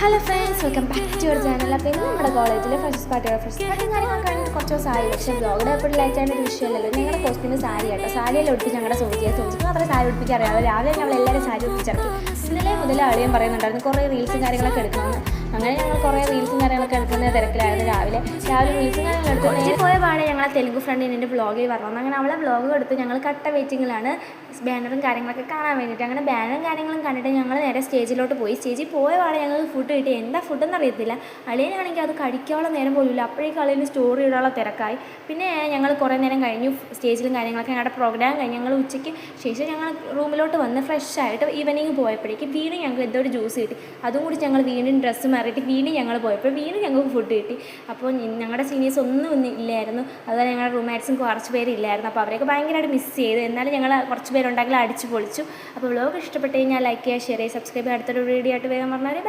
Hello friends, welcome back to your channel. അപ്പോൾ ഇന്ന് നമ്മുടെ കോളേജിലെ ഫസ്റ്റ് പാർട്ടിയും കാര്യങ്ങളൊക്കെ കഴിഞ്ഞിട്ട് കുറച്ച് ദിവസമായി. പക്ഷേ ബ്ലോഗിടെ എപ്പോഴും ലൈറ്റായിട്ട് ഒരു വിഷയമല്ലല്ലോ. ഞങ്ങളുടെ കോസ്റ്റ്യൂമിന് സാരി കേട്ടോ. സാരിയെല്ലാം ഒട്ടിച്ച് ഞങ്ങളുടെ സൂചിക്ക് മാത്രമേ സാരി ഒട്ടിപ്പിക്കാൻ അറിയാമല്ലോ. രാവിലെ ഞങ്ങൾ എല്ലാവരും സാരി ഒട്ടിച്ചിറക്കി. ഇന്നലെ മുതൽ അളിയൻ പറയുന്നുണ്ടായിരുന്നു കുറേ റീൽസും കാര്യങ്ങളൊക്കെ എടുക്കണമെന്ന്. അങ്ങനെ ഞങ്ങൾ കുറേ റീൽസും കാര്യങ്ങളൊക്കെ എടുക്കുന്ന തിരക്കിലായിരുന്നു. രാവിലെ റീൽസും കാര്യങ്ങൾ എടുത്ത് പോയ പാടെ ഞങ്ങളെ തെലുങ്ക് ഫ്രണ്ടിന് എൻ്റെ വ്ളോഗിൽ പറഞ്ഞു. അങ്ങനെ അവളെ വ്ളോഗ് എടുത്ത് ഞങ്ങൾ കട്ട വെയിറ്റിങ്ങിലാണ് ബാനറും കാര്യങ്ങളൊക്കെ കാണാൻ വേണ്ടിയിട്ട്. അങ്ങനെ ബാനറും കാര്യങ്ങളും കണ്ടിട്ട് ഞങ്ങൾ നേരെ സ്റ്റേജിലോട്ട് പോയി. സ്റ്റേജിൽ പോയ പാടെ ഞങ്ങൾ ഫുഡ് കിട്ടി. എന്താ ഫുഡെന്ന് അറിയത്തില്ല. അളിയനാണെങ്കിൽ അത് കഴിക്കാനുള്ള നേരം പോലുമില്ല. അപ്പോഴേക്കും അളിയന് സ്റ്റോറി ഇടാനുള്ള തിരക്കായി. പിന്നെ ഞങ്ങൾ കുറേ നേരം കഴിഞ്ഞു സ്റ്റേജിലും കാര്യങ്ങളൊക്കെ. ഞങ്ങളുടെ പ്രോഗ്രാം കഴിഞ്ഞ് ഞങ്ങൾ ഉച്ചയ്ക്ക് ശേഷം ഞങ്ങൾ റൂമിലോട്ട് വന്ന് ഫ്രഷ് ആയിട്ട് ഈവനിങ് പോയപ്പോഴേക്ക് വീണ്ടും ഞങ്ങൾക്ക് എന്തോ ഒരു ജ്യൂസ് കിട്ടി. അതും കൂടി ഞങ്ങൾ വീണ്ടും ഡ്രസ്സ് മാറിയിട്ട് വീണ്ടും ഞങ്ങൾ പോയപ്പോൾ വീണ്ടും ഞങ്ങൾക്ക് ഫുഡ് കിട്ടി. അപ്പോൾ ഞങ്ങളുടെ സീനിയേഴ്സ് ഒന്നും ഇല്ലായിരുന്നു. അതുപോലെ ഞങ്ങളുടെ റൂംമേറ്റ്സും കുറച്ച് പേരില്ലായിരുന്നു. അപ്പോൾ അവരെയൊക്കെ ഭയങ്കരമായിട്ട് മിസ് ചെയ്തു. എന്നാലും ഞങ്ങൾ കുറച്ച് പേരുണ്ടെങ്കിൽ അടിച്ച് പൊളിച്ചു. അപ്പോൾ വ്ളോഗ് ഇഷ്ടപ്പെട്ട് കഴിഞ്ഞാൽ ലൈക്ക് ചെയ്യുക, ഷെയർ ചെയ്യുക, സബ്സ്ക്രൈബ് ചെയ്യുക. അടുത്തൊരു വീഡിയോ ആയിട്ട് വേഗം പറഞ്ഞാൽ